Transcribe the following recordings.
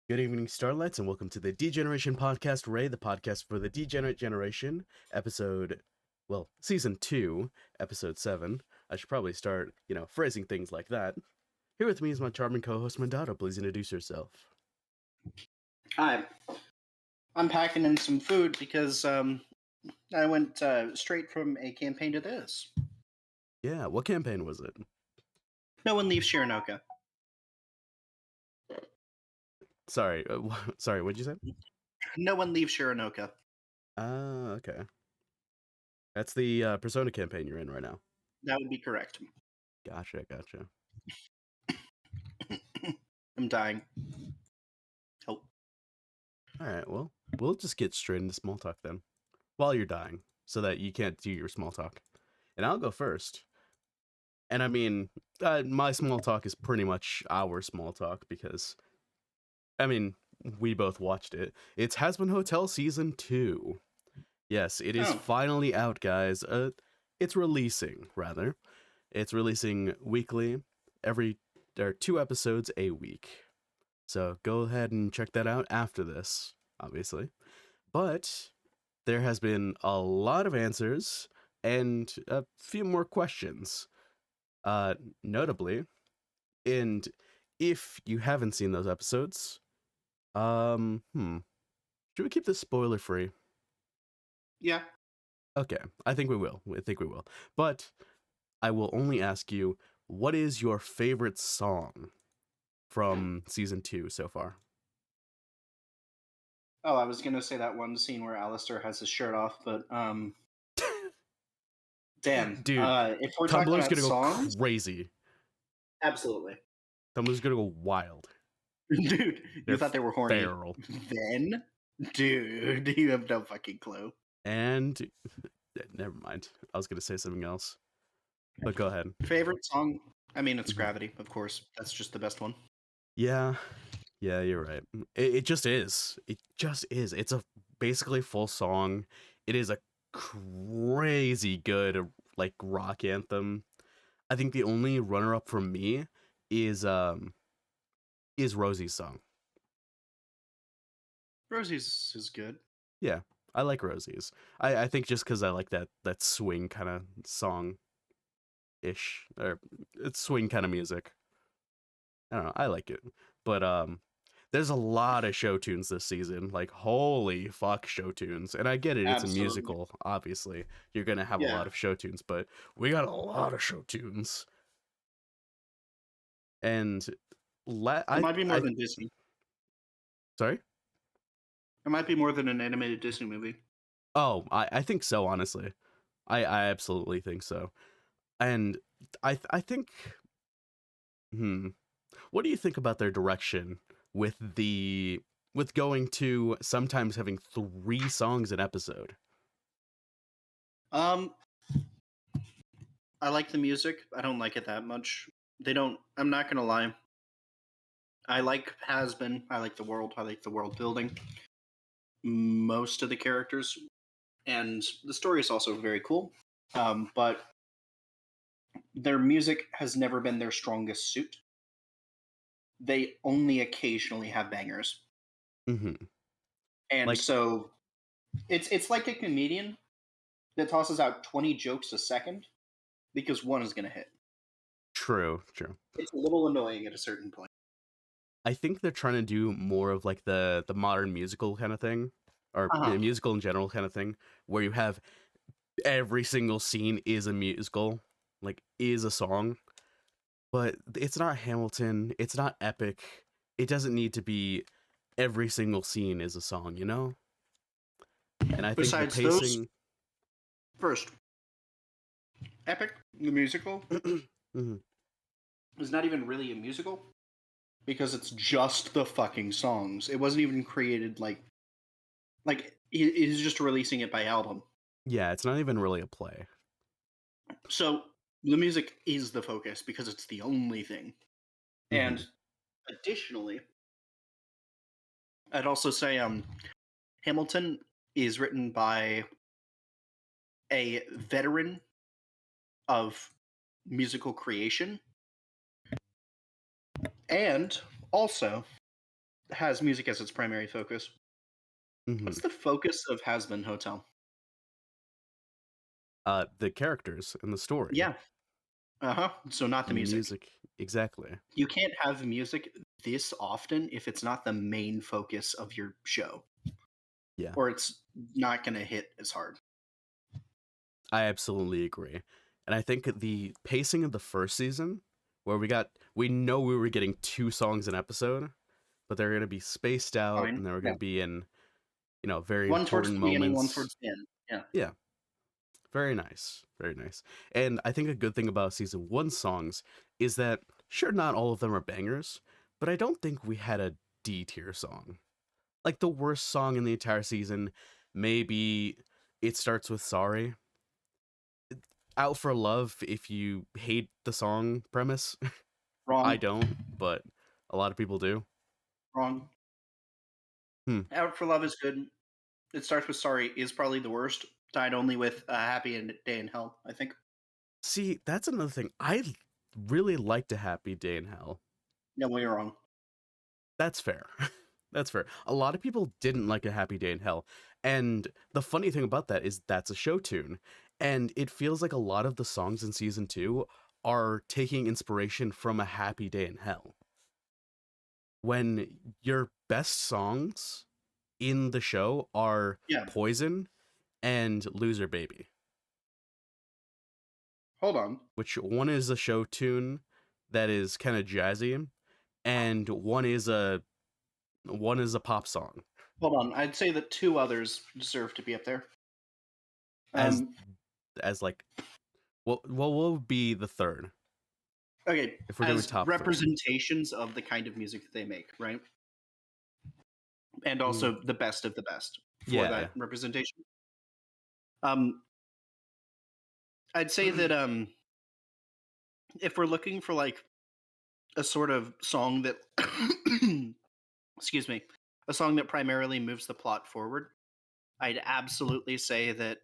Good evening, Starlights, and welcome to the Degeneration Podcast, Ray, the podcast for the Degenerate Generation, Season 2, Episode 7. I should probably start, phrasing things like that. Here with me is my charming co-host, Mandato. Please introduce yourself. Hi. I'm packing in some food because I went straight from a campaign to this. Yeah, what campaign was it? No one leaves Shiranoka. Sorry, what'd you say? No one leaves Shiranoka. Okay. That's the Persona campaign you're in right now. That would be correct. Gotcha. I'm dying. Oh. Alright, well, we'll just get straight into small talk then. While you're dying, so that you can't do your small talk. And I'll go first. And I mean, my small talk is pretty much our small talk because, we both watched it. It's Hazbin Hotel Season 2. Yes, it is finally out, guys. It's releasing, rather. It's releasing weekly. There are 2 episodes a week. So go ahead and check that out after this, obviously. But there has been a lot of answers and a few more questions. Notably, and if you haven't seen those episodes, should we keep this spoiler free? Yeah. Okay, I think we will. But I will only ask you, what is your favorite song from season 2 so far? Oh, I was gonna say that one scene where Alistair has his shirt off, but damn, dude, if we're Tumblr's talking about gonna songs, go crazy. absolutely. Tumblr's gonna go wild. Dude, you thought they were horny feral. then? Dude, you have no fucking clue. And never mind. I was gonna say something else, but go ahead. Favorite song? I mean, it's Gravity, of course. That's just the best one. Yeah, you're right. It just is. It's a basically full song. It is a crazy good rock anthem. I think the only runner up for me is Rosie's song. Rosie's is good. Yeah, I like Rosie's. I think just because I like that swing kind of song ish, or it's swing kind of music. I don't know. I like it, but there's a lot of show tunes this season. Like, holy fuck, show tunes. And I get it, it's Absolutely. a musical. Obviously, you're gonna have a lot of show tunes, but we got a lot of show tunes. And it might be more than Disney. Sorry? It might be more than an animated Disney movie. Oh, I think so, honestly. I absolutely think so. And I think what do you think about their direction with going to sometimes having 3 songs an episode? I like the music. I don't like it that much. I'm not gonna lie. I like Hazbin. I like the world. I like the world building. Most of the characters. And the story is also very cool. But their music has never been their strongest suit. They only occasionally have bangers. Mm-hmm. And so it's like a comedian that tosses out 20 jokes a second because one is going to hit. True. It's a little annoying at a certain point. I think they're trying to do more of like the modern musical kind of thing, or musical in general kind of thing, where you have every single scene is a musical, is a song. But it's not Hamilton. It's not epic. It doesn't need to be every single scene is a song, you know? And I think besides the pacing... those, first, Epic, the musical, is not even really a musical because it's just the fucking songs. It wasn't even created like he's just releasing it by album. Yeah, it's not even really a play. So the music is the focus because it's the only thing. And additionally, I'd also say Hamilton is written by a veteran of musical creation. And also, has music as its primary focus. Hmm. What's the focus of Has Been Hotel? The characters and the story, Yeah. Uh-huh. So not the music. music, exactly. You can't have music this often if it's not the main focus of your show, Yeah, or it's not going to hit as hard. I absolutely agree. And I think the pacing of the first season, where we know we were getting 2 songs an episode, but they're going to be spaced out Fine. and they're Yeah. going to be in, very One towards important the beginning, one moments. towards the end. Yeah. Yeah, very nice. Very nice. And I think a good thing about season 1 songs is that, sure, not all of them are bangers, but I don't think we had a D tier song. Like the worst song in the entire season, maybe It Starts With Sorry. Out for Love, if you hate the song premise. I Wrong. don't, but a lot of people do. Wrong. Hmm. Out for Love is good. It Starts With Sorry is probably the worst, tied only with Happy and Day in Hell, I think. See, that's another thing. I really liked A Happy Day in Hell. No, well, you're wrong. That's fair. That's fair. A lot of people didn't like A Happy Day in Hell. And the funny thing about that is that's a show tune. And it feels like a lot of the songs in season 2 are taking inspiration from A Happy Day in Hell. When your best songs in the show are Yeah. Poison and Loser Baby, Hold on. which one is a show tune that is kind of jazzy, and one is a pop song. Hold on. I'd say that two others deserve to be up there. As Um, as like what will be the third okay, if we're doing as top three? representations of the kind of music that they make, right? And Mm, also the best of the best for yeah, that representation. Um, I'd say yeah. that if we're looking for like a sort of song that, excuse me, a song that primarily moves the plot forward, I'd absolutely say that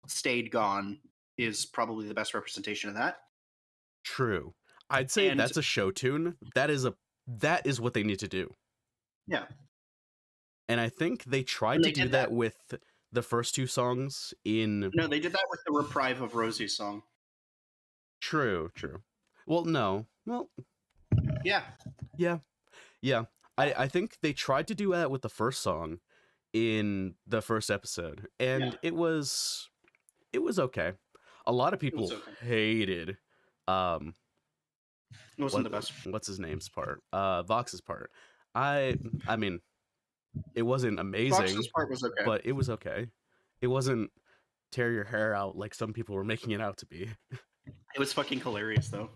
"Stayed Gone" is probably the best representation of that. True. I'd say And that's a show tune. That is what they need to do. yeah, And I think they tried and to they do did that. that with the first 2 songs in. No, they did that with the reprieve of Rosie's song. True, true. Well, no. Well, Yeah, yeah, yeah. I think they tried to do that with the first song in the first episode, yeah, and it was okay. A lot of it was people okay. hated um It wasn't what the best. what's his name's part, Vox's part. I I mean, it wasn't Fox's amazing, part was okay. but it was okay. It wasn't tear your hair out like some people were making it out to be. It was fucking hilarious though.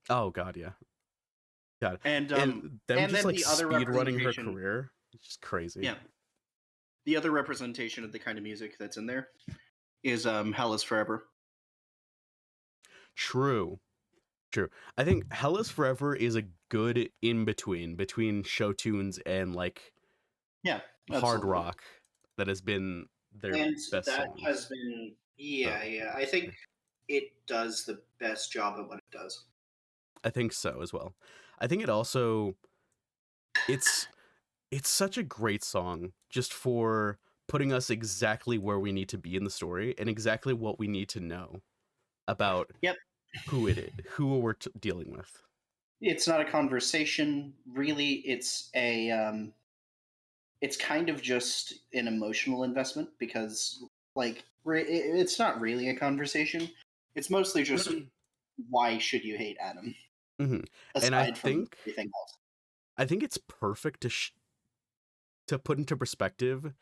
Oh god, yeah. God. and And them and just then like the other speed running her representation, career. It's just crazy. yeah, the other representation of the kind of music that's in there is "Hell Is Forever." True. True. I think Hell is Forever is a good in between show tunes and like Yeah, hard absolutely. rock that has been their And best that has songs. been, So yeah. I think it does the best job at what it does. I think so as well. I think it's it's such a great song just for putting us exactly where we need to be in the story and exactly what we need to know about Yep. who we're dealing with. It's not a conversation, really. It's kind of just an emotional investment because, like, it's not really a conversation. It's mostly just why should you hate Adam, Hmm. And aside from everything else. I think it's perfect to put into perspective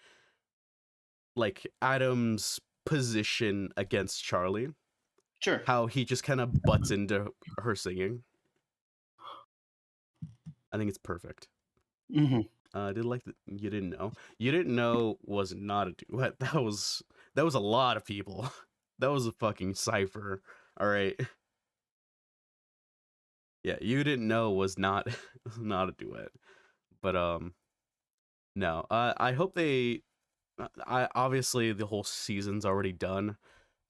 like Adam's position against Charlie, Sure. how he just kind of butts into her singing. I think it's perfect. Hmm. I did like that. You didn't know. You didn't know was not a duet. That was a lot of people. That was a fucking cipher. All right. Yeah, you didn't know was not not a duet. But no. I hope they. I obviously the whole season's already done,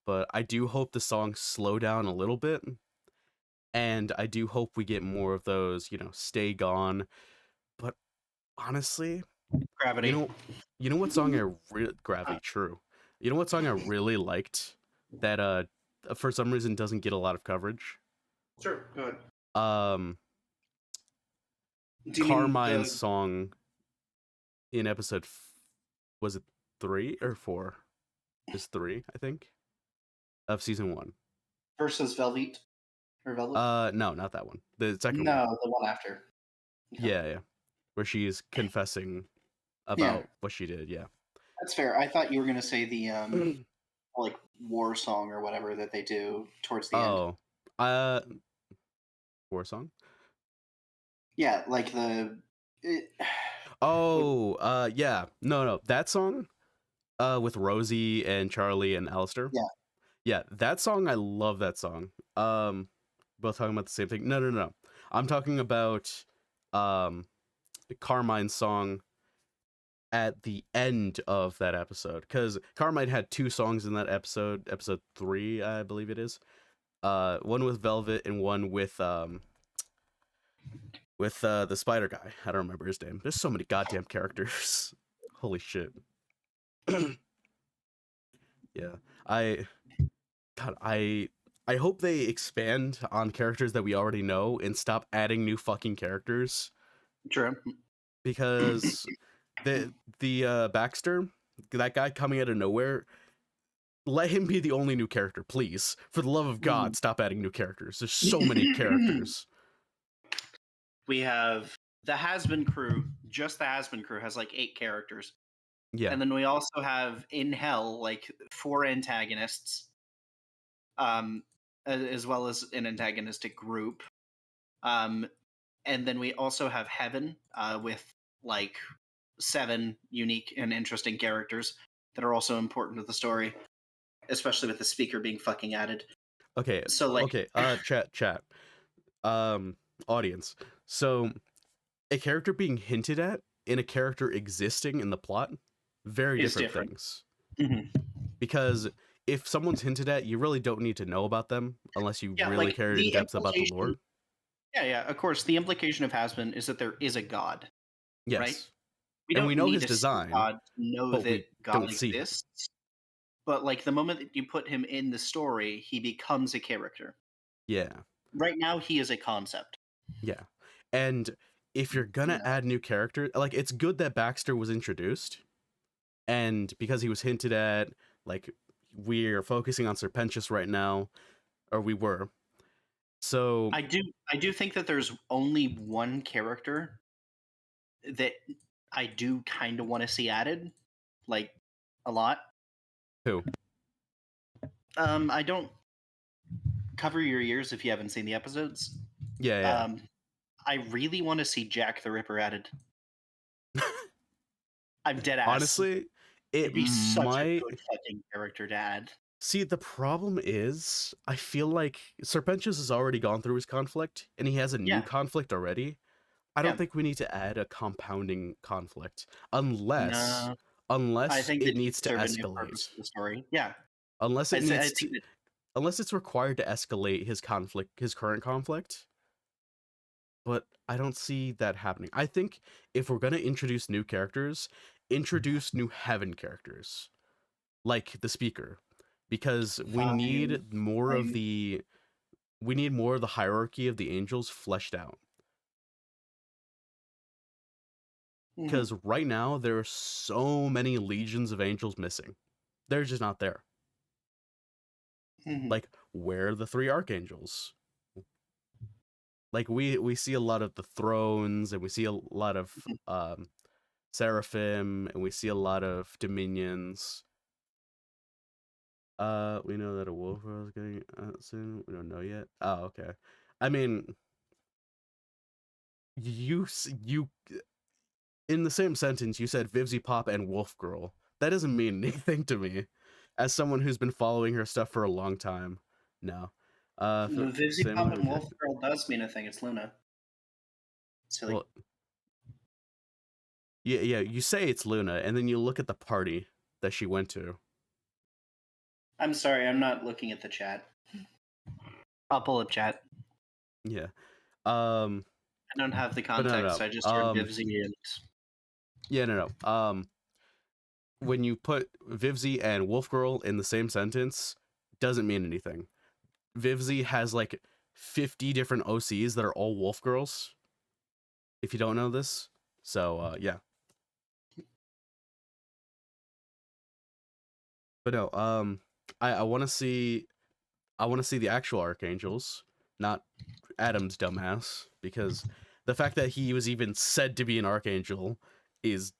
but I do hope the songs slow down a little bit, and I do hope we get more of those. Stay gone. But honestly, you Gravity. know, you know what song Gravity, true. You know what song I really liked that for some reason doesn't get a lot of coverage? Sure, go ahead. Um Do you mean Carmine's the song in was it 3 or 4? Is 3, I think, of season 1. versus Velvet or Velvet? No, not that one. The second one. No, the one after. Okay. Yeah, yeah. Where she's confessing Yeah, about what she did, yeah. that's fair. I thought you were gonna say the like war song or whatever that they do towards the end. Oh. Uh War song? Yeah, like the it, would Oh, yeah. No, no. That song with Rosie and Charlie and Alistair. yeah. Yeah, that song, I love that song. Both talking about the same thing. No, no, no. I'm talking about um Carmine's song at the end of that episode, because Carmine had 2 songs in that episode, episode 3, I believe it is. One with Velvet and one with the spider guy. I don't remember his name. There's so many goddamn characters. Holy shit. Yeah. I God, I hope they expand on characters that we already know and stop adding new fucking characters, True. because the Baxter, that guy coming out of nowhere, let him be the only new character, please. For the love of God, stop adding new characters. There's so many characters. We have the Has-Been crew. Just the Has-Been crew has like 8 characters, Yeah. and then we also have in Hell like 4 antagonists, as well as an antagonistic group. Um, and then we also have Heaven, with like 7 unique and interesting characters that are also important to the story, especially with the speaker being fucking added. Okay. So like, Okay. Chat. Um, Audience. So a character being hinted at and a character existing in the plot, very is different different. things. Mhm. Because if someone's hinted at, you really don't need to know about them unless you Yeah, really like care in the depth about the implication. lore. Yeah, yeah. Of course, the implication of Has-Been is that there is a god, right? Yes. We And we don't know need his to see design, God to know but that we God don't see him. exists. But like the moment that you put him in the story, he becomes a character. Yeah. Right now, he is a concept. Yeah. And if you're You gonna know, add new character, like, it's good that Baxter was introduced, and because he was hinted at, like, we're focusing on Serpentius right now, or we were. So I do think that there's only one character that I do kind of want to see added, like a lot. who? I don't cover your ears if you haven't seen the episodes. Yeah, yeah. Um, I really want to see Jack the Ripper added. I'm dead ass. Honestly, it It'd be such a might. good fucking character to add. See, the problem is, I feel like Serpentius has already gone through his conflict, and he has a new Yeah, conflict already. I don't yeah. think we need to add a compounding conflict unless No, I unless think it that needs to serve a new purpose escalate. for the story. Yeah, Unless it I needs think to that. unless it's required to escalate his current conflict, but I don't see that happening. I think if we're going to introduce new characters, introduce new heaven characters like the speaker, because Fine, fine. we need more of the hierarchy of the angels fleshed out. Hmm. Because right now there are so many legions of angels missing. They're just not there. Hmm. Like, where are the 3 archangels? Like, we see a lot of the thrones, and we see a lot of seraphim, and we see a lot of dominions. We know that a wolf is getting out soon. We don't know yet. Oh, okay. I mean, you in the same sentence you said Vivzy Pop and Wolf Girl. That doesn't mean anything to me, as someone who's been following her stuff for a long time. No. Vivzy Same Pop with and Jack. Wolf Girl does mean a thing. It's Luna. Silly. Well, yeah, yeah. You say it's Luna, and then you look at the party that she went to. I'm sorry, I'm not looking at the chat. I'll pull up chat. Yeah. Um. I don't have the But no, context. no. I just heard Vivzy and Yeah, no. When you put Vivzy and Wolf Girl in the same sentence, doesn't mean anything. Vivzy has like 50 different OCs that are all Wolf Girls. If you don't know this, so yeah. But no, I want to see the actual archangels, not Adam's dumbass, because the fact that he was even said to be an archangel is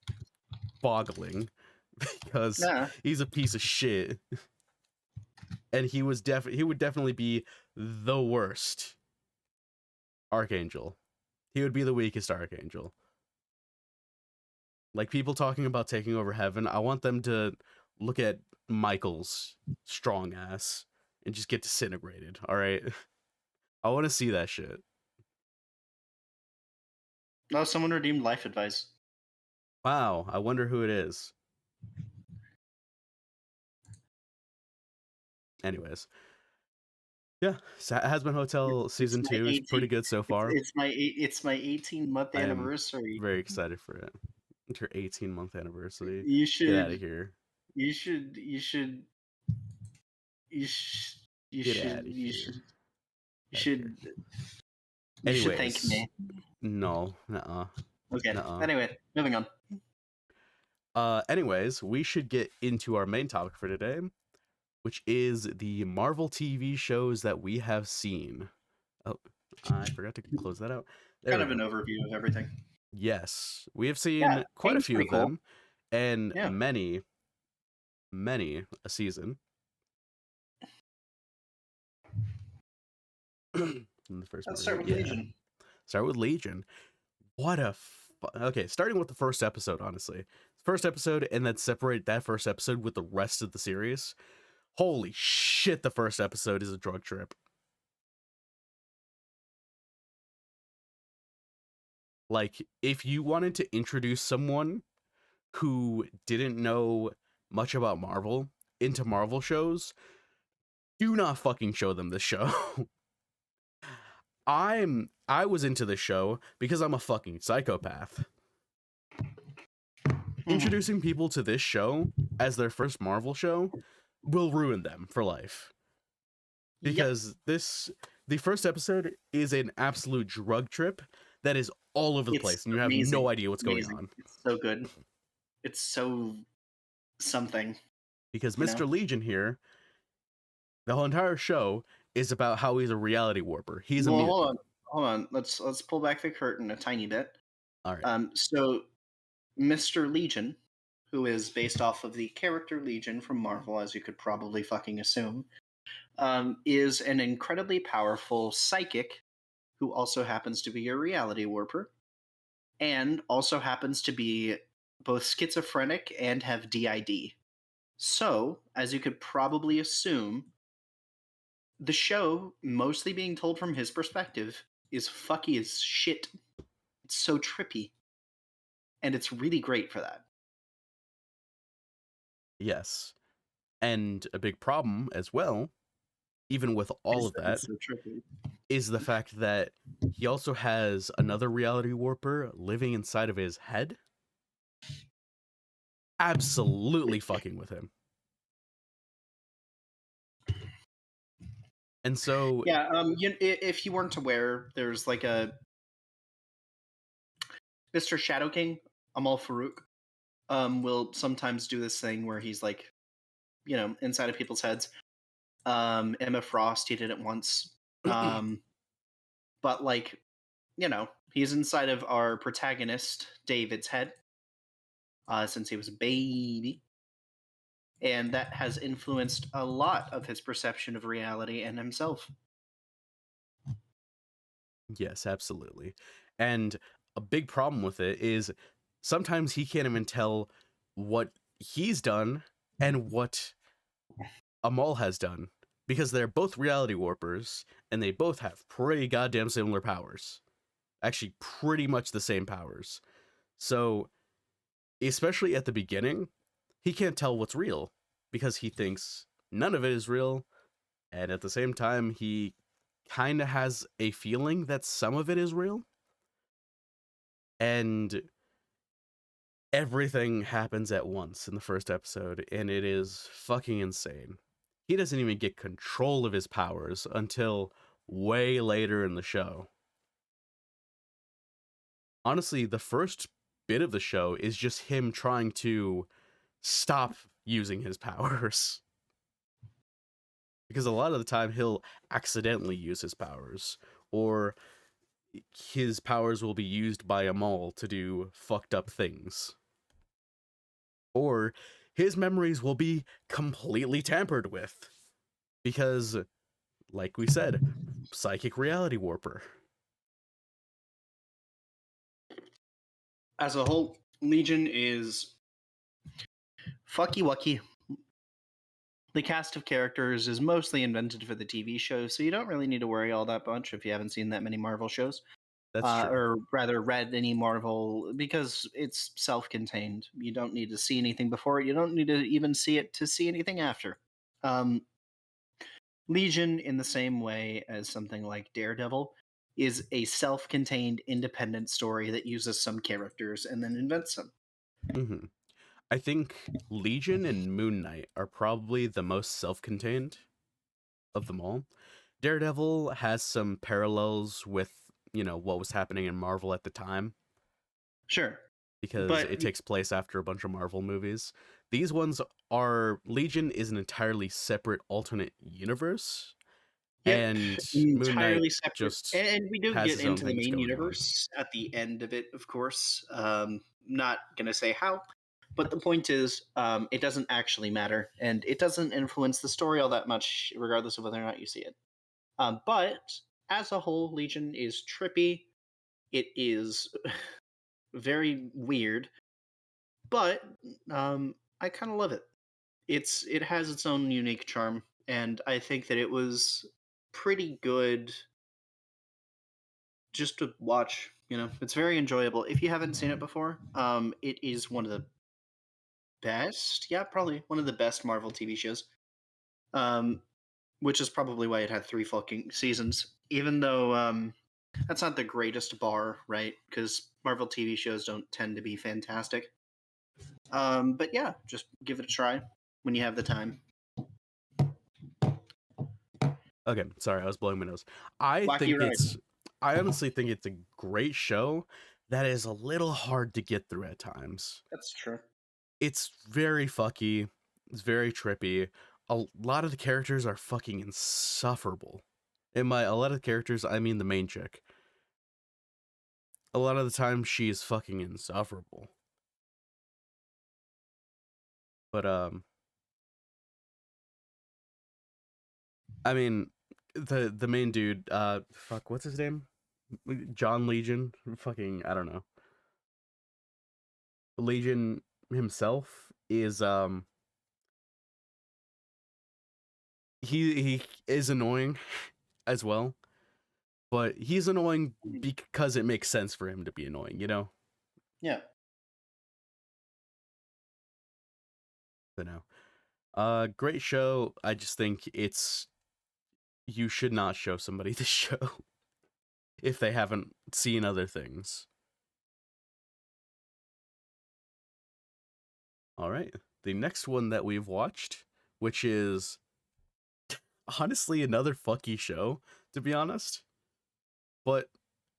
boggling because Yeah. he's a piece of shit, and he would definitely be the worst archangel. He would be the weakest archangel. Like people talking about taking over heaven, I want them to look at Michael's strong ass and just get disintegrated. All right, I want to see that shit. No, someone redeemed life advice. Wow, I wonder who it is. Anyways, yeah, Hazbin Hotel It's season my 2 is pretty 18. good so far. It's my 18-month I am anniversary. very excited for it. It's your 18-month anniversary. You Get out of should. here. You should. You should. You should. You Get should. out of You here. should. You Out of here. should. You should thank Anyways, me. no, nuh-uh, Okay. nuh-uh. Anyway, moving on. Anyways, we should get into our main topic for today, which is the Marvel TV shows that we have seen. Oh, I forgot to close that out. There Kind we of an go. overview of everything. Yes, we have Yeah, seen quite a Kane's few pretty of cool. them, and Yeah. many a season. In the first Let's part start here, with yeah. Legion. Start with Legion. What a okay. Starting with the first episode, honestly, first episode, and then separate that first episode with the rest of the series. Holy shit! The first episode is a drug trip. Like, if you wanted to introduce someone who didn't know much about Marvel into Marvel shows, do not fucking show them this show. I was into this show because I'm a fucking psychopath. Mhm. Introducing people to this show as their first Marvel show will ruin them for life. Yep. Because the first episode is an absolute drug trip that is all over the It's place and you have no amazing. idea It's what's going amazing. on. It's so good. It's so something, Because you know? Mr. Legion here, the whole entire show is about how he's a reality warper. He's a Well, mutant. hold on. Let's pull back the curtain a tiny bit. All right. So Mr. Legion, who is based off of the character Legion from Marvel, as you could probably fucking assume, is an incredibly powerful psychic who also happens to be a reality warper and also happens to be both schizophrenic and have DID. So, as you could probably assume, the show, mostly being told from his perspective, is fucky as shit. It's so trippy. And it's really great for that. Yes. And a big problem as well, even with all Is of that that, it's so trippy. is the fact that he also has another reality warper living inside of his head, absolutely fucking with him. And so, Yeah, if you weren't aware, there's like a Mr. Shadow King, Amal Farouk, will sometimes do this thing where he's like, inside of people's heads. Emma Frost, he did it once. But like, he's inside of our protagonist, David's head, since he was a baby. And that has influenced a lot of his perception of reality and himself. yes, absolutely. And a big problem with it is sometimes he can't even tell what he's done and what Amal has done because they're both reality warpers and they both have pretty goddamn similar powers. Actually, pretty much the same powers. So, especially at the beginning, he can't tell what's real because he thinks none of it is real. And at the same time, he kind of has a feeling that some of it is real. And everything happens at once in the first episode, and it is fucking insane. He doesn't even get control of his powers until way later in the show. Honestly, the first bit of the show is just him trying to stop using his powers. Because a lot of the time he'll accidentally use his powers, or his powers will be used by a mall to do fucked up things. Or his memories will be completely tampered with. Because, like we said, psychic reality warper. As a whole, Legion is fucky wucky. The cast of characters is mostly invented for the TV show, so you don't really need to worry all that much if you haven't seen that many Marvel shows. That's true. Or rather read any Marvel, because it's self-contained. You don't need to see anything before it. You don't need to even see it to see anything after. Um, Legion, in the same way as something like Daredevil, is a self-contained, independent story that uses some characters and then invents them. Mm-hmm. I think Legion and Moon Knight are probably the most self-contained of them all. Daredevil has some parallels with, what was happening in Marvel at the time, Sure, because but it takes place after a bunch of Marvel movies. These ones are Legion is an entirely separate alternate universe, yep, and Moon Knight entirely separate. just And we do has get his own into the things main going on. universe at the end of it, of course. Not gonna say how, but the point is, it doesn't actually matter, and it doesn't influence the story all that much, regardless of whether or not you see it. But as a whole, Legion is trippy. It is very weird, but I kind of love it. It has its own unique charm, and I think that it was pretty good just to watch. It's very enjoyable. If you haven't seen it before, it is one of the best. Yeah, probably one of the best Marvel TV shows. Um, which is probably why it had 3 fucking seasons. Even though that's not the greatest bar, right? Because Marvel TV shows don't tend to be fantastic. But yeah, just give it a try when you have the time. Okay, sorry, I was blowing my nose. I Wacky think ride. it's, I honestly think it's a great show that is a little hard to get through at times. That's true. It's very fucky, it's very trippy. A lot of the characters are fucking insufferable. In a lot of the characters, I mean the main chick. A lot of the time, she is fucking insufferable. But I mean, the main dude, fuck, what's his name? John Legion, fucking, I don't know. Legion himself is he is annoying as well, but he's annoying because it makes sense for him to be annoying. Yeah. But no, great show. I just think you should not show somebody this show if they haven't seen other things. All right, the next one that we've watched, which is honestly another fucky show, to be honest, but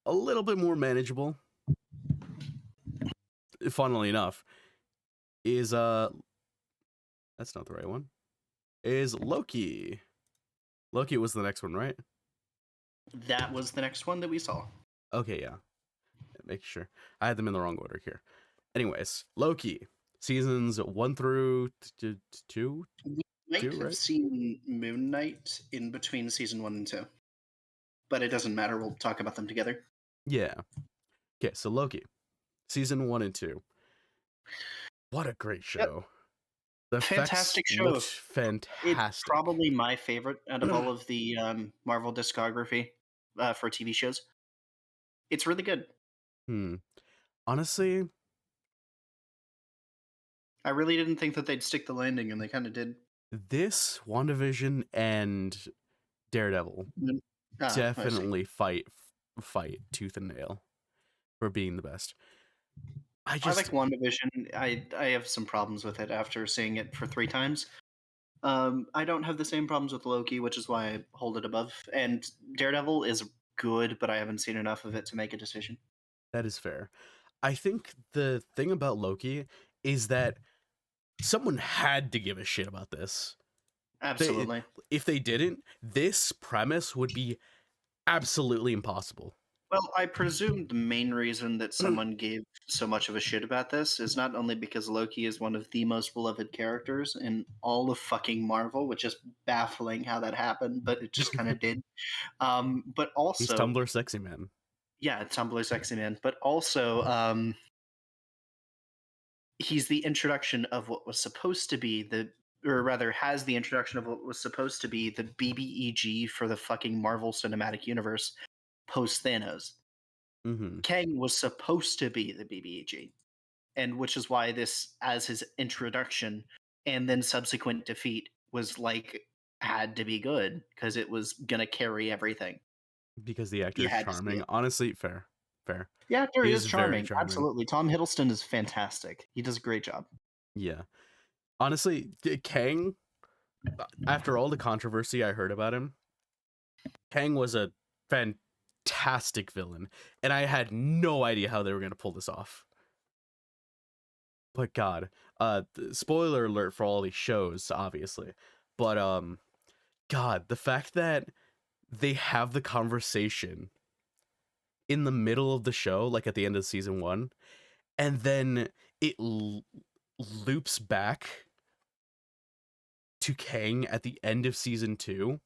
a little bit more manageable. Funnily enough, is that's not the right one. Is Loki. Loki was the next one, right? That was the next one that we saw. Okay, yeah. Make sure. I had them in the wrong order here. Anyways, Loki. Seasons 1 through 2? We might 2, have right? seen Moon Knight in between season 1 and 2, but it doesn't matter. We'll talk about them together. Yeah. Okay, so Loki. Season 1 and 2. What a great Yep. show. The effects Fantastic looked show. It's fantastic. probably my favorite out of all of the Marvel discography for TV shows. It's really good. Hmm. Honestly, I really didn't think that they'd stick the landing, and they kind of did. this WandaVision and Daredevil Ah, I see. definitely fight tooth and nail for being the best. I I just like WandaVision. I have some problems with it after seeing it for 3 times. I don't have the same problems with Loki, which is why I hold it above. And Daredevil is good, but I haven't seen enough of it to make a decision. that is fair. I think the thing about Loki is that someone had to give a shit about this. They Absolutely. if they didn't, this premise would be absolutely impossible. Well, I presume the main reason that someone gave so much of a shit about this is not only because Loki is one of the most beloved characters in all of fucking Marvel, which is baffling how that happened, but it just kind of did. But He's also, Tumblr sexy man. yeah, Tumblr sexy man. But also, he's the introduction of what was supposed to be or rather, has the introduction of what was supposed to be the BBEG for the fucking Marvel Cinematic Universe post Thanos. Mm-hmm. Kang was supposed to be the BBEG, and which is why this, as his introduction and then subsequent defeat, was like had to be good because it was gonna carry everything. Because the actor You is had to see charming. it. Honestly, fair. Fair. The actor He is is very charming, charming. absolutely. Tom Hiddleston is fantastic. He does a great job. Yeah. Honestly, Kang, after all the controversy I heard about him, Kang was a fantastic villain, and I had no idea how they were going to pull this off. But God, spoiler alert for all these shows, obviously. But God, the fact that they have the conversation in the middle of the show, like at the end of season one, and then it loops back to Kang at the end of season two,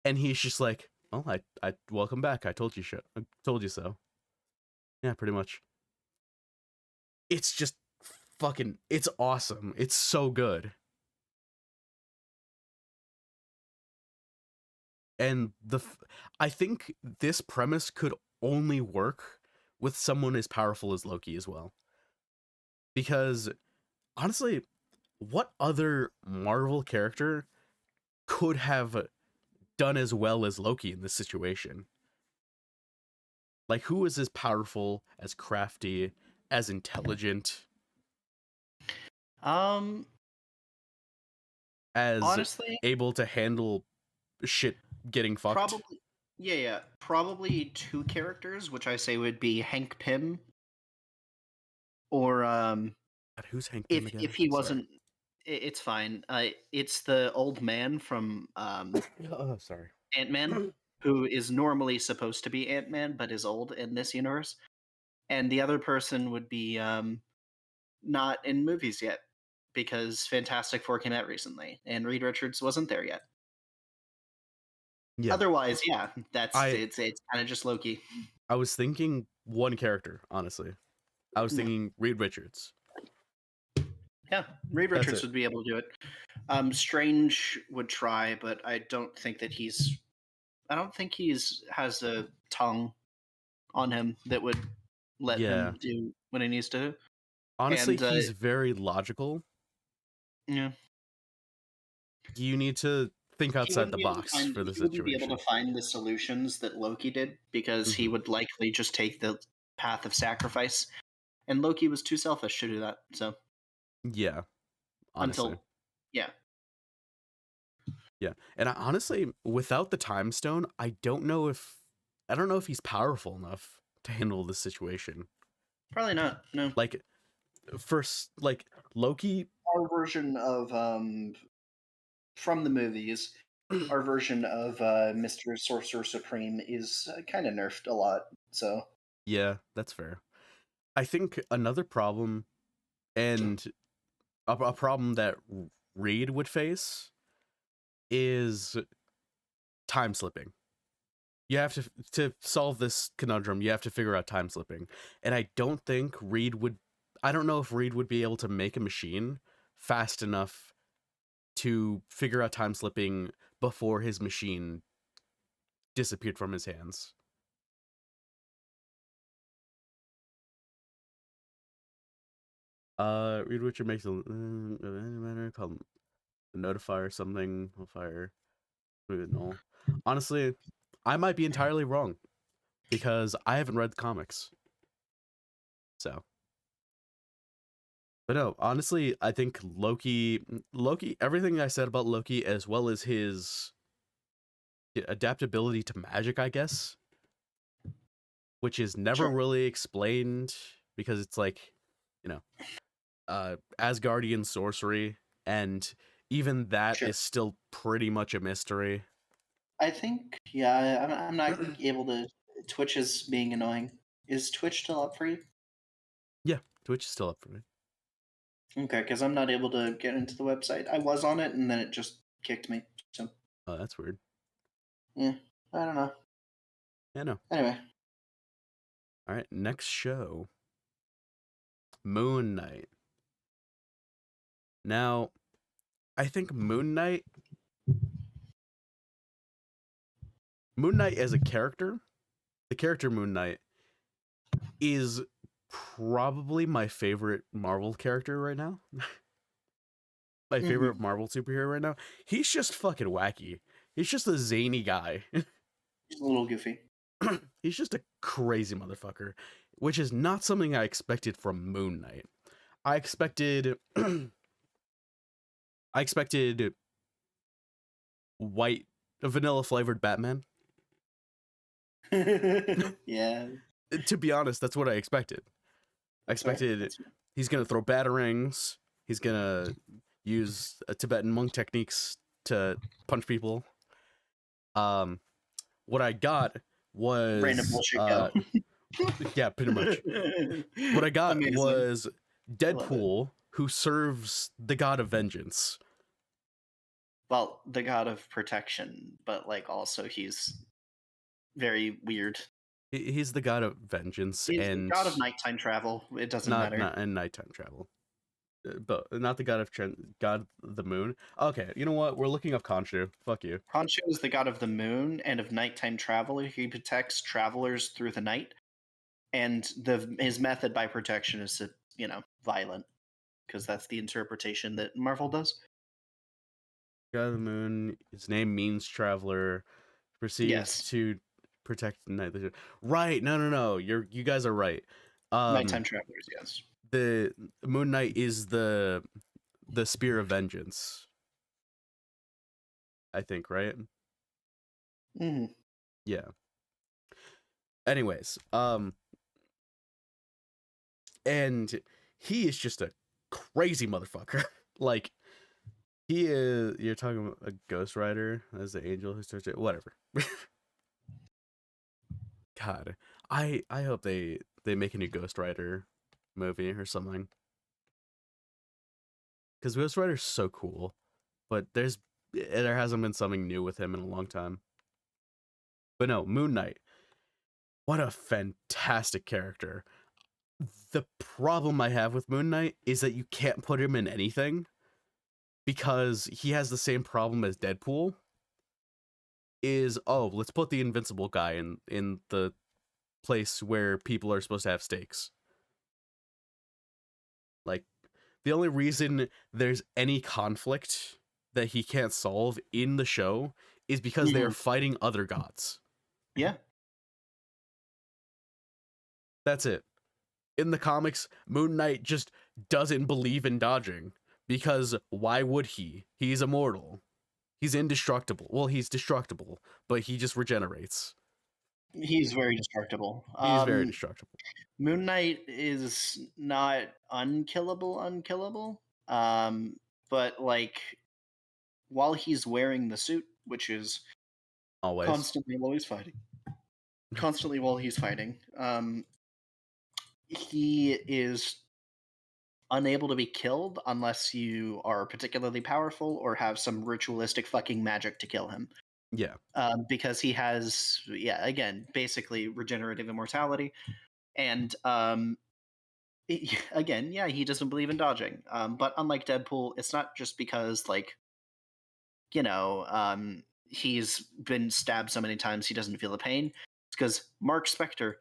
and he's just like, "Oh, I welcome back. I told you shit. I told you so." Yeah, pretty much. It's just fucking. It's awesome. It's so good, and I think this premise could only work with someone as powerful as Loki as well. Because honestly, what other Marvel character could have done as well as Loki in this situation? Like, who is as powerful, as crafty, as intelligent, Um, as Honestly, able to handle shit getting fucked? probably, yeah, probably two characters, which I say would be Hank Pym, or God, who's Hank Pym if again? he Sorry. wasn't, it's fine. It's the old man from Oh, sorry. Ant Man, who is normally supposed to be Ant Man, but is old in this universe. And the other person would be not in movies yet because Fantastic Four came out recently, and Reed Richards wasn't there yet. Yeah, Otherwise, yeah, that's I it's kind of just Loki. I was thinking one character, honestly. I was Yeah, thinking Reed Richards. yeah, Reed That's Richards it. would be able to do it. Strange would try, but I don't think that he's. I don't think he's has a tongue on him that would let Yeah. him do what he needs to. Honestly, And he's very logical. yeah, You need to think he outside wouldn't the be able to box find. for the He wouldn't be able situation. to find the solutions that Loki did because he Hmm. would likely just take the path of sacrifice. And Loki was too selfish to do that. So Yeah, honestly. until yeah, Yeah. And honestly, without the time stone, I don't know if he's powerful enough to handle this situation. probably not. No, Like first like Loki, our version of from the movies, our version of Mr. Sorcerer Supreme is kind of nerfed a lot. So yeah, that's fair. I think another problem and a problem that Reed would face is time slipping. You have to solve this conundrum, you have to figure out time slipping. And I don't know if Reed would be able to make a machine fast enough to figure out time slipping before his machine disappeared from his hands. Reed Richard makes a matter called notify or something. Fire. No. Honestly, I might be entirely wrong because I haven't read the comics. So But no, honestly, I think Loki, everything I said about Loki, as well as his adaptability to magic, I guess, which is never Sure, really explained because it's like, you know, Asgardian sorcery, and even that sure. is still pretty much a mystery. I think, yeah, I'm not able to. Twitch is being annoying. Is Twitch still up for you? Yeah, Twitch is still up for me. Okay, because I'm not able to get into the website. I was on it, and then it just kicked me. So, Oh, that's weird. yeah, I don't know. Yeah, no. Anyway, All right, next show, Moon Knight. Now, I think Moon Knight as a character, the character Moon Knight is probably my favorite Marvel character right now. My favorite mm-hmm. Marvel superhero right now. He's just fucking wacky. He's just a zany guy. Just a little goofy. He's just a crazy motherfucker, which is not something I expected from Moon Knight. I expected I expected white vanilla flavored Batman. Yeah, To be honest, that's what I expected. I that's fair. expected That's fair. he's gonna throw batarangs. He's gonna use Tibetan monk techniques to punch people. Um, what I got Random was bullshit go. yeah, pretty much. What I got Amazing. was I love it. Deadpool who serves the god of vengeance. Well, the god of protection, but like also he's very weird. He's the god of vengeance He's the and god of nighttime travel. It doesn't matter. not and nighttime travel. But not the god of god of the moon. Okay, you know what? We're looking up Khonshu. Fuck you. Khonshu is the god of the moon and of nighttime travel. He protects travelers through the night, and his method by protection is to, violent, because that's the interpretation that Marvel does. God of the moon. His name means traveler. Perceived Yes, to protect the night. Right? No, no, no. You guys are right. nighttime travelers. Yes. The Moon Knight is the spear of vengeance. I think, right? Hmm. Yeah. Anyways, and he is just a crazy motherfucker. Like he is. You're talking about a Ghost Rider as the angel who starts it. Whatever. God, I hope they make a new Ghost Rider movie or something because Ghost Rider's so cool, but there hasn't been something new with him in a long time. But no, Moon Knight. What a fantastic character. The problem I have with Moon Knight is that you can't put him in anything because he has the same problem as Deadpool. Is let's put the invincible guy in the place where people are supposed to have stakes. Like the only reason there's any conflict that he can't solve in the show is because they are Hmm. fighting other gods. Yeah. That's it. In the comics, Moon Knight just doesn't believe in dodging because why would he? He's immortal. He's indestructible. Well, he's destructible, but he just regenerates. He's very destructible. He's very destructible. Moon Knight is not unkillable, but like while he's wearing the suit, which is Always. constantly while he's fighting, constantly while he's fighting, he is unable to be killed unless you are particularly powerful or have some ritualistic fucking magic to kill him. Yeah. Because he has, yeah, again, basically regenerative immortality, and again, yeah, he doesn't believe in dodging. But unlike Deadpool, it's not just because like he's been stabbed so many times he doesn't feel the pain. It's because Mark Spector,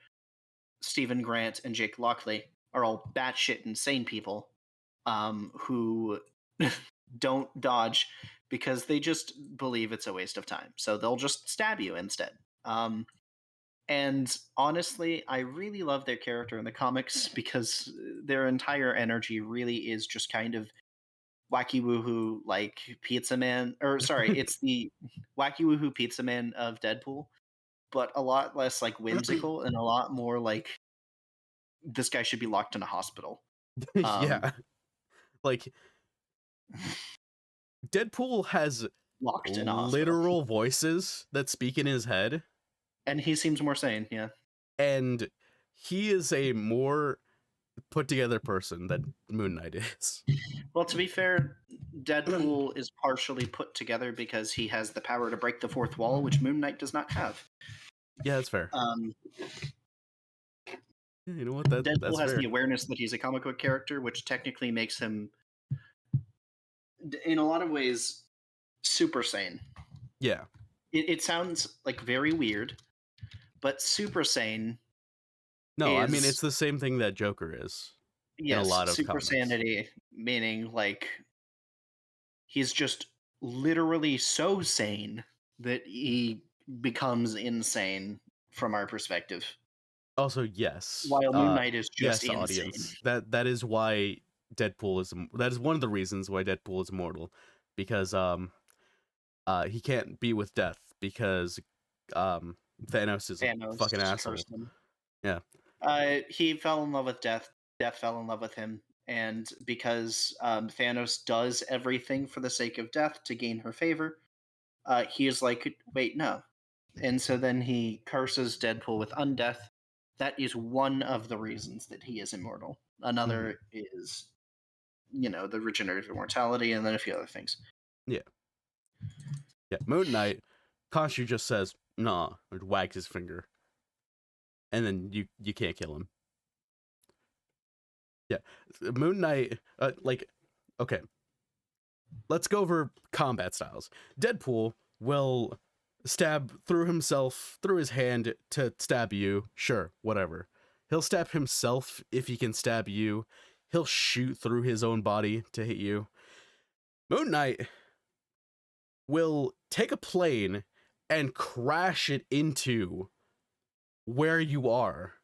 Stephen Grant, and Jake Lockley are all batshit insane people who don't dodge because they just believe it's a waste of time. So they'll just stab you instead. Um, And honestly, I really love their character in the comics because their entire energy really is just kind of wacky woohoo, like Pizza Man, or sorry, it's the wacky woohoo Pizza Man of Deadpool, but a lot less like whimsical and a lot more like this guy should be locked in a hospital. Yeah, like Deadpool has Locked in a hospital. literal voices that speak in his head, And he seems more sane, yeah. and he is a more put together person than Moon Knight is. Well, to be fair, Deadpool is partially put together because he has the power to break the fourth wall, which Moon Knight does not have. Yeah, that's fair. Um, Yeah, you know what? That's Deadpool has fair. the awareness that he's a comic book character, which technically makes him, in a lot of ways, super sane. Yeah. It sounds like very weird, but super sane No, I mean it's is, the same thing that Joker is in a yes, lot of super comics. sanity, meaning like he's just literally so sane that he becomes insane from our perspective. Also, yes. While Moon Knight is just Yes, insane. audience. That is why Deadpool is that is one of the reasons why Deadpool is immortal, because he can't be with death because um Thanos is a Thanos fucking asshole. cursed him. Yeah. He fell in love with death. Death fell in love with him. And because Thanos does everything for the sake of death to gain her favor, he is like, wait, no. And so then he curses Deadpool with undeath. That is one of the reasons that he is immortal. Mhm. Another is, the regenerative immortality, and then a few other things. Yeah. Yeah. Moon Knight, Khonshu just says, nah, and wags his finger. And then you can't kill him. Yeah. Moon Knight, okay, let's go over combat styles. Deadpool will stab through his hand to stab you. Sure, whatever. He'll stab himself if he can stab you. He'll shoot through his own body to hit you. Moon Knight will take a plane and crash it into where you are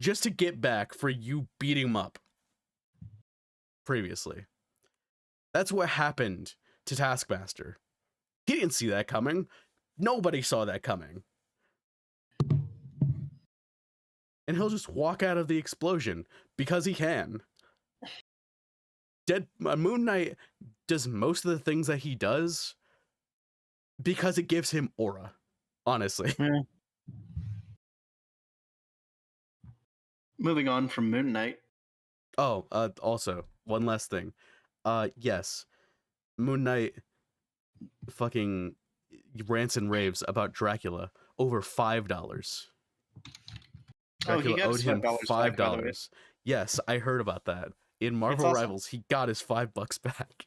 just to get back for you beating him up previously. That's what happened to Taskmaster. He didn't see that coming. Nobody saw that coming. And he'll just walk out of the explosion because he can. Moon Knight does most of the things that he does because it gives him aura, honestly. Yeah. Moving on from Moon Knight. Oh, also, one last thing. Yes, Moon Knight fucking rants and raves about Dracula over $5. Oh, he Dracula got owed his him $5 back, by the way. $5. Yes, I heard about that. In It's Marvel awesome. Rivals, he got his $5 back.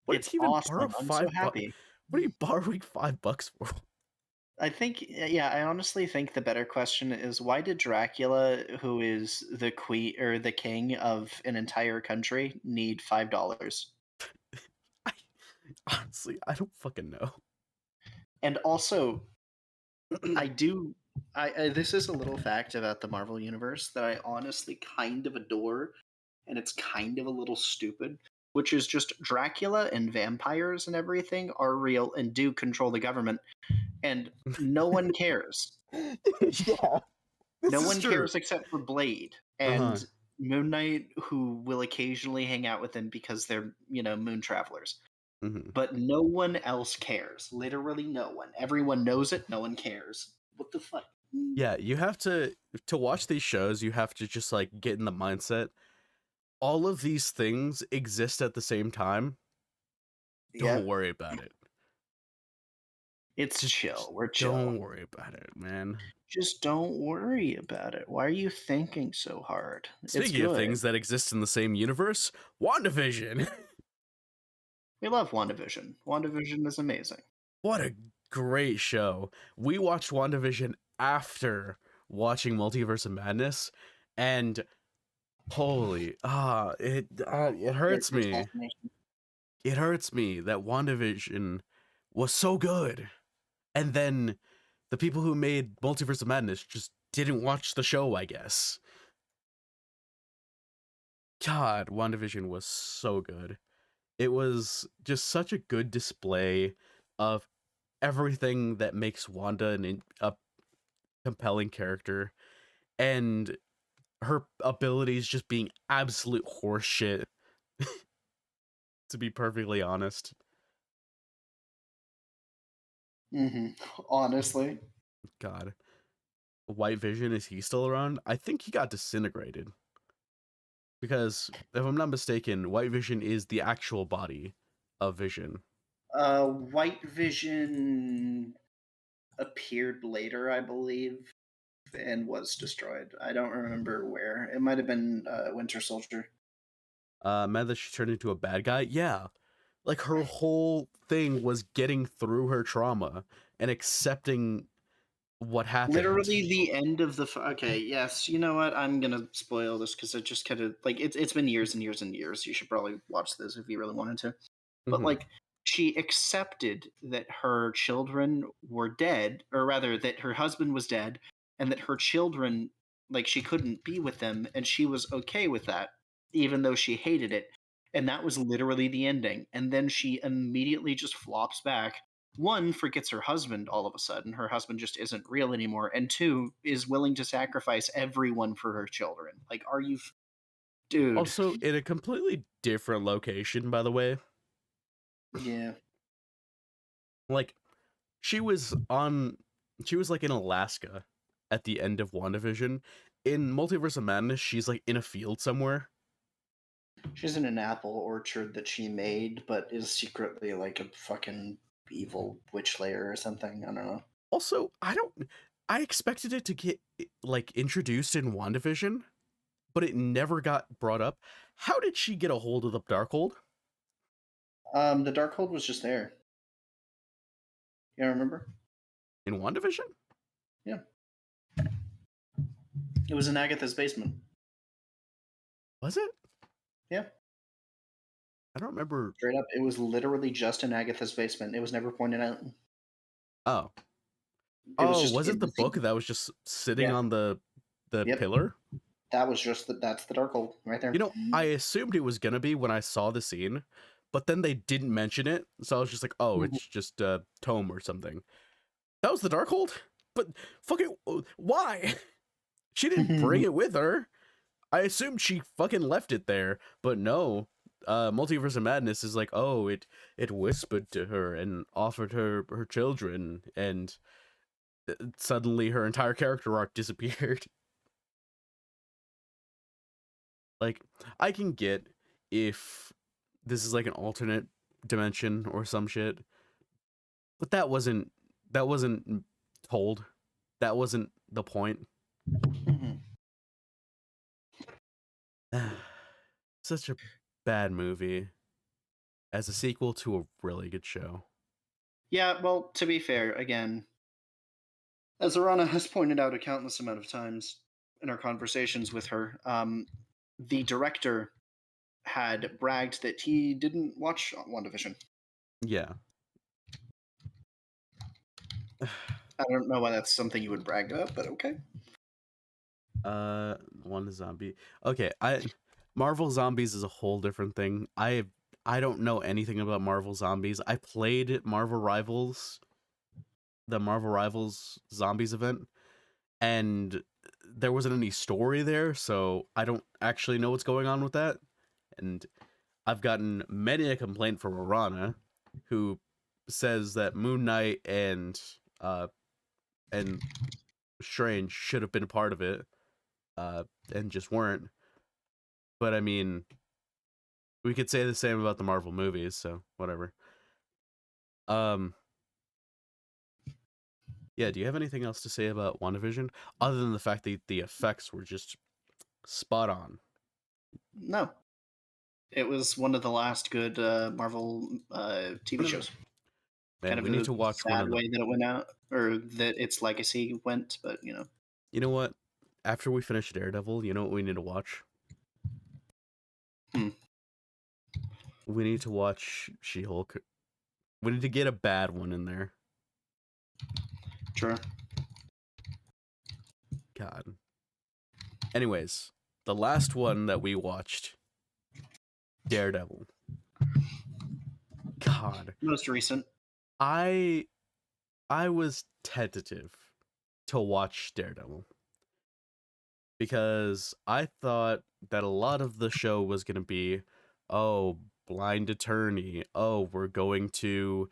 What did It's he even borrow awesome. I'm so $5? happy. What are you borrowing $5 for? I think, yeah, I honestly think the better question is why did Dracula, who is the queen or the king of an entire country, need $5? I, honestly, I don't fucking know. And also, I do. This is a little fact about the Marvel universe that I honestly kind of adore, and it's kind of a little stupid. Which is just Dracula and vampires and everything are real and do control the government, and no one cares. Yeah, No this is one true. cares except for Blade Uh-huh. and Moon Knight, who will occasionally hang out with him because they're, moon travelers. Mm-hmm. But no one else cares. Literally no one. Everyone knows it. No one cares. What the fuck? Yeah, you have to watch these shows, you have to just like get in the mindset. All of these things exist at the same time. Don't Yep. worry about it. It's Just chill. We're chill. don't worry about it, man. Just don't worry about it. Why are you thinking so hard? It's Speaking of good. things that exist in the same universe, WandaVision. We love WandaVision. WandaVision is amazing. What a great show. We watched WandaVision after watching Multiverse of Madness, and holy, it hurts Character me. assassination. It hurts me that WandaVision was so good. And then The people who made Multiverse of Madness just didn't watch the show, I guess. God, WandaVision was so good. It was just such a good display of everything that makes Wanda a compelling character, and her abilities just being absolute horseshit, to be perfectly honest. Honestly. God. White Vision, is he still around? I think he got disintegrated. Because, if I'm not mistaken, White Vision is the actual body of Vision. White Vision appeared later, I believe, and was destroyed. I don't remember where. It might have been Winter Soldier. Mad that she turned into a bad guy? Yeah. Like, her whole thing was getting through her trauma and accepting what happened. Literally the end of the. Okay, yes. You know what? I'm gonna spoil this because it just kind of like it's been years and years and years. You should probably watch this if you really wanted to. But Mm-hmm. like, she accepted that her children were dead, or rather, that her husband was dead, and that her children, like, she couldn't be with them, and she was okay with that, even though she hated it. And that was literally the ending. And then she immediately just flops back. One, forgets her husband all of a sudden. Her husband just isn't real anymore. And two, is willing to sacrifice everyone for her children. Like, are you. Dude. Also, in a completely different location, by the way. Yeah. Like, she was on. She was, like, in Alaska at the end of WandaVision. In Multiverse of Madness, she's, like, in a field somewhere. She's in an apple orchard that she made, but is secretly like a fucking evil witch layer or something. I don't know. Also, I expected it to get, like, introduced in WandaVision, but it never got brought up. How did she get a hold of the Darkhold? The Darkhold was just there. You remember? In WandaVision? Yeah. It was in Agatha's basement. Was it? Yeah. I don't remember. Straight up. It was literally just in Agatha's basement. It was never pointed out. Oh. It was Oh, just was it in the the book scene. that was just sitting Yeah. on the Yep. pillar? That was just that's the Darkhold right there. You know, I assumed it was gonna be when I saw the scene, but then they didn't mention it, so I was just like, oh, Mhm. it's just a tome or something. That was the Darkhold? But fucking why? She didn't bring it with her. I assumed she fucking left it there, but no. Multiverse of Madness is like, oh, it whispered to her and offered her children, and suddenly her entire character arc disappeared. Like, I can get if this is like an alternate dimension or some shit, but that wasn't told. That wasn't the point. Mhm. Such a bad movie as a sequel to a really good show. Yeah, well, to be fair, again, as Arana has pointed out a countless amount of times in our conversations with her, the director had bragged that he didn't watch WandaVision. Yeah. I don't know why that's something you would brag about, but okay. One zombie. Okay, I Marvel Zombies is a whole different thing. I don't know anything about Marvel Zombies. I played Marvel Rivals, the Marvel Rivals Zombies event, and there wasn't any story there, so I don't actually know what's going on with that. And I've gotten many a complaint from Arana, who says that Moon Knight and Strange should have been a part of it, uh, and just weren't. But I mean, we could say the same about the Marvel movies, so whatever. Um, yeah. Do you have anything else to say about WandaVision other than the fact that the effects were just spot on? No, it was one of the last good Marvel TV shows. Kind Man, of we need a to watch one sad of the. way that it went out, or that its legacy went, but you know. You know what? After we finish Daredevil, you know what we need to watch? Hmm. We need to watch She-Hulk. We need to get a bad one in there. Sure. God. Anyways, the last one that we watched, Daredevil. God, Most recent. I was tentative to watch Daredevil because I thought that a lot of the show was going to be, oh, blind attorney. Oh, we're going to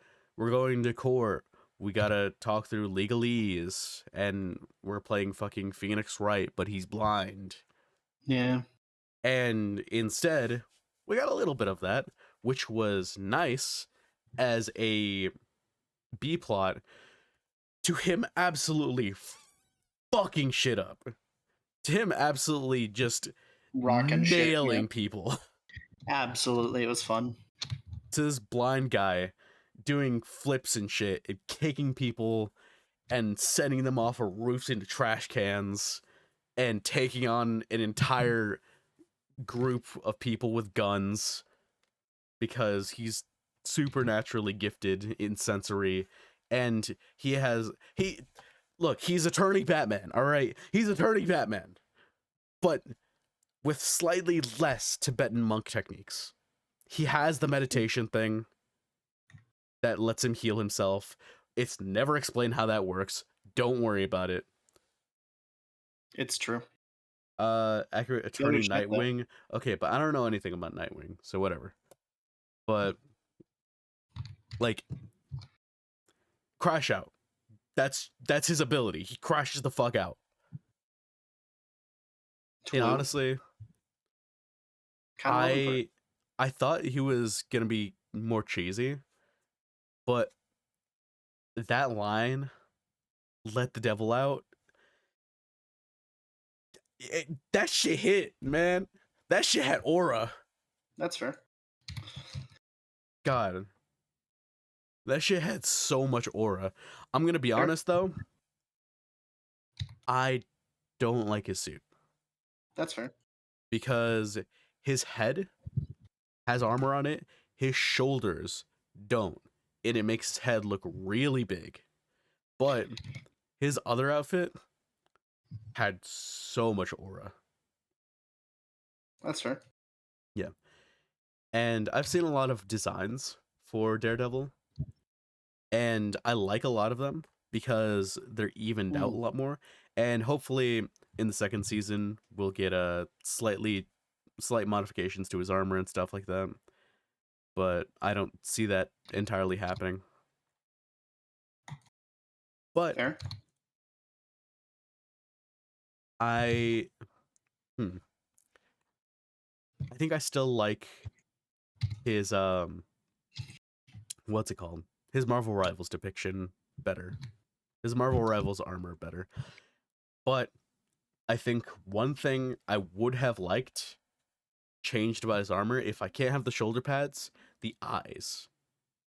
court. We got to talk through legalese and we're playing fucking Phoenix Wright, but he's blind. Yeah. And instead, we got a little bit of that, which was nice as a B plot to him absolutely fucking shit up. To him absolutely just Rocking shit. Yeah. nailing people. Absolutely. It was fun. To this blind guy doing flips and shit and kicking people and sending them off of roofs into trash cans and taking on an entire group of people with guns because he's supernaturally gifted in sensory and he look, he's attorney Batman, all right? He's attorney Batman, but with slightly less Tibetan monk techniques. He has the meditation thing that lets him heal himself. It's never explained how that works. Don't worry about it. It's true. Accurate The attorney other shit, though. Nightwing. Okay, but I don't know anything about Nightwing, so whatever. But like crash out. That's his ability. He crashes the fuck out. And True. honestly, Kind of looking for it. I thought he was gonna be more cheesy, but that line, "Let the devil out," that shit hit, man. That shit had aura. That's fair. God, that shit had so much aura. I'm gonna be Fair. honest though, I don't like his suit That's fair. because his head has armor on it, his shoulders don't, and it makes his head look really big. But his other outfit had so much aura. That's fair. Yeah. And I've seen a lot of designs for Daredevil, and I like a lot of them because they're evened out a lot more. And hopefully in the second season we'll get a slight modifications to his armor and stuff like that. But I don't see that entirely happening. But Fair. I I think I still like his what's it called? His Marvel Rivals depiction better. His Marvel Rivals armor better. But I think one thing I would have liked changed about his armor, if I can't have the shoulder pads, the eyes.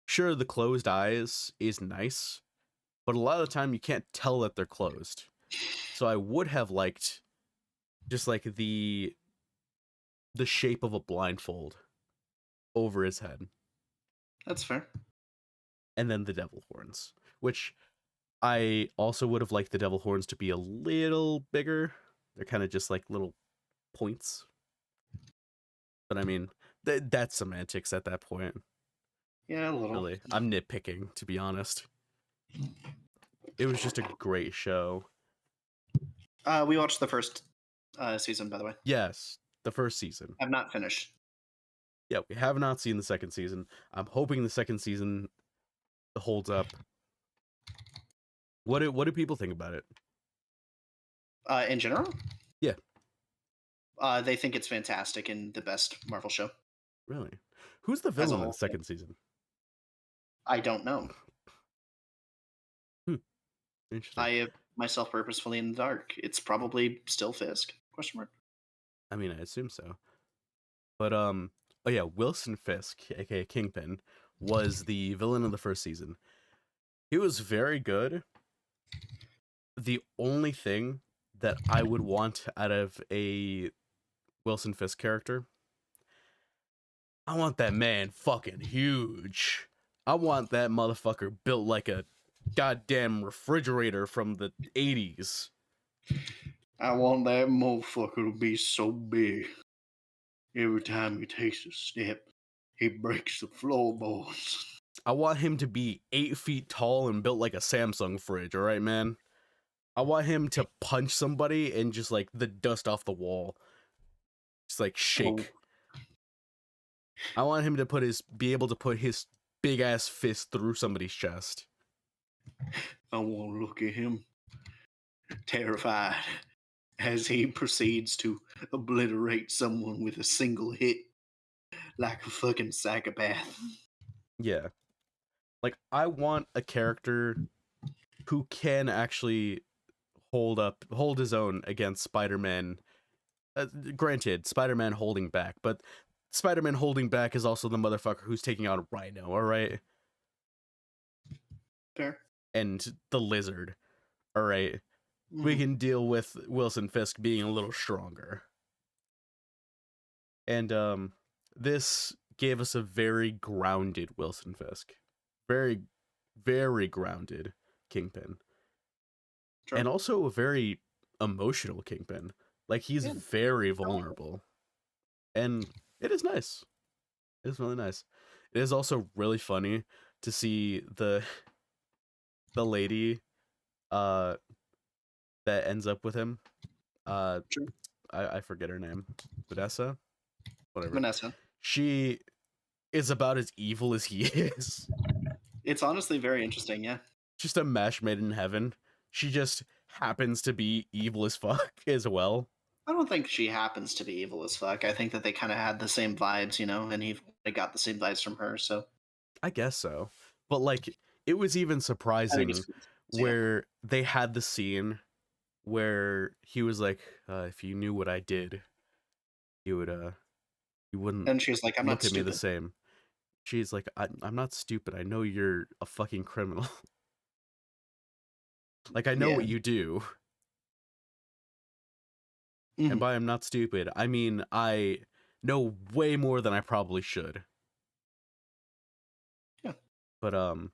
Sure, the closed eyes is nice, but a lot of the time you can't tell that they're closed. So I would have liked just like the shape of a blindfold over his head. That's fair. And then the devil horns, which I also would have liked the devil horns to be a little bigger. They're kind of just like little points. But I mean, that's semantics at that point. Yeah, a little. Really, I'm nitpicking, to be honest. It was just a great show. We watched the first season, by the way. Yes, the first season. I've not finished. Yeah, we have not seen the second season. I'm hoping the second season holds up. What do people think about it? In general? Yeah. They think it's fantastic and the best Marvel show. Really? Who's the As a villain in whole, the second season? I don't know. Interesting. I have myself purposefully in the dark. It's probably still Fisk? Question mark. I mean, I assume so. But oh yeah, Wilson Fisk, aka Kingpin, was the villain of the first season. He was very good. The only thing that I would want out of a Wilson Fisk character, I want that man fucking huge. I want that motherfucker built like a goddamn refrigerator from the 80s. I want that motherfucker to be so big. Every time he takes a step, he breaks the floorboards. I want him to be 8 feet tall and built like a Samsung fridge, all right, man? I want him to punch somebody and just like the dust off the wall. Just like Oh, shake. I want him to be able to put his big ass fist through somebody's chest. I want to look at him, terrified, as he proceeds to obliterate someone with a single hit like a fucking psychopath. Yeah. Like I want a character who can actually hold his own against Spider-Man. Granted, Spider-Man holding back, but Spider-Man holding back is also the motherfucker who's taking out Rhino, all right? Fair. And the Lizard, all right? We Mhm. can deal with Wilson Fisk being a little stronger. And this gave us a very grounded Wilson Fisk. Very very grounded Kingpin. Sure. And also a very emotional Kingpin. Like he's Yeah. very vulnerable. And it is nice. It's really nice. It is also really funny to see the lady uh that ends up with him. Uh Sure. I forget her name. Vanessa? Whatever. Vanessa. She is about as evil as he is. It's honestly very interesting, yeah. Just a mesh made in heaven. She just happens to be evil as fuck as well. I don't think she happens to be evil as fuck. I think that they kind of had the same vibes, and he got the same vibes from her, so I guess so. But like it was even I think it's surprising cool. Yeah. where they had the scene where he was like, if you knew what I did, you would you wouldn't And she was like, I'm not look at me the stupid. same. She's like, I'm not stupid. I know you're a fucking criminal. Like I know Yeah. what you do. And Mhm. by I'm not stupid, I mean I know way more than I probably should. Yeah. But I don't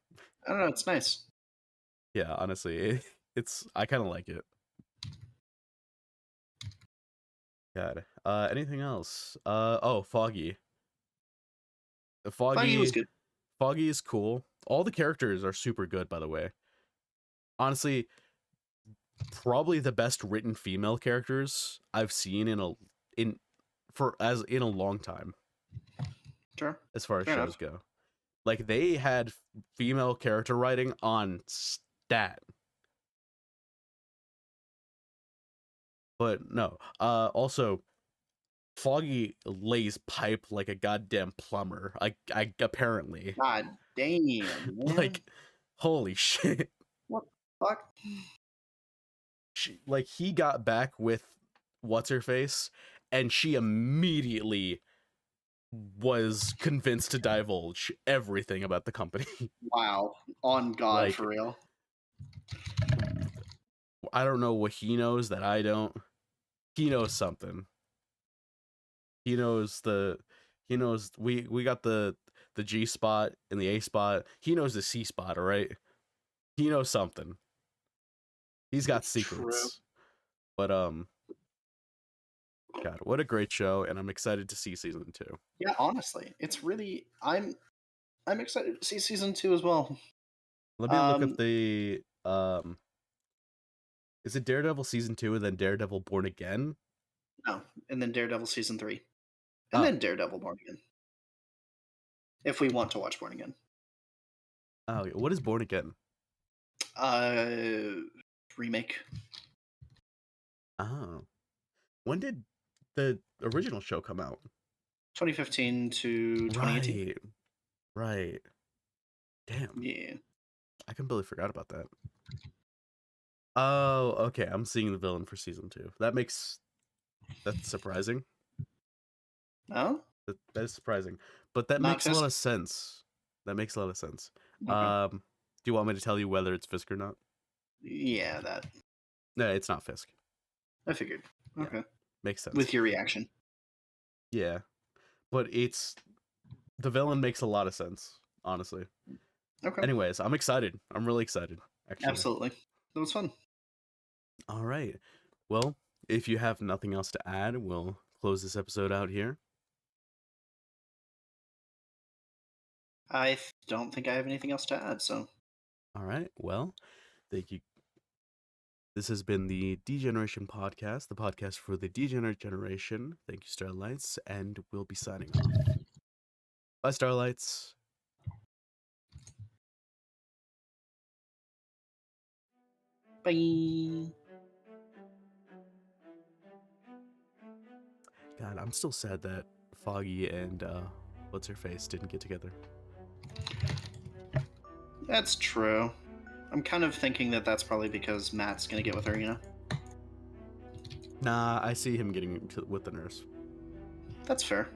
know. It's nice. yeah, honestly, it's I kind of like it. God. Anything else? Oh, Foggy. Foggy was Foggy good. Foggy is cool. All the characters are super good, by the way. Honestly, probably the best written female characters I've seen in in a long time Sure. as far as Fair shows enough. go. Like they had female character writing on stat. But no. Also Foggy lays pipe like a goddamn plumber. I apparently. God damn, man. Like holy shit. What the fuck? Like he got back with what's her face and she immediately was convinced to divulge everything about the company. Wow. On God, Like for real. I don't know what he knows that I don't. He knows something. He knows we got the G spot and the A spot. He knows the C spot, all right? He knows something. He's got It's true. secrets. But God, what a great show, and I'm excited to see season 2. Yeah, honestly, it's really. I'm excited to see season 2 as well. Let me look up Um, the is it Daredevil season 2 and then Daredevil Born Again? no, and then Daredevil season 3, and Oh, then Daredevil Born Again. If we want to watch Born Again, oh, what is Born Again? uh, remake Oh, when did the original show come out? 2015 to 2018. Right, right. Damn, Yeah. I completely forgot about that. Oh, okay. I'm seeing the villain for season 2. That's surprising. No, That is surprising, but that not makes a lot Fisk. of sense. That makes a lot of sense. Okay. Do you want me to tell you whether it's Fisk or not? Yeah, that No, it's not Fisk. I figured. Yeah, Okay. makes sense. With your reaction. Yeah, but it's the villain makes a lot of sense, honestly. Okay. Anyways, I'm excited. I'm really excited, actually. Absolutely. That was fun. All right. Well, if you have nothing else to add, we'll close this episode out here. Don't think I have anything else to add, so All right. Well, thank you. This has been the Degeneration Podcast, the podcast for the degenerate generation. Thank you, Starlights, and we'll be signing off. Bye, Starlights. bye. God, I'm still sad that Foggy and what's her face didn't get together. That's true. I'm kind of thinking that that's probably because Matt's gonna get with her, you know? Nah, I see him getting with the nurse. That's fair.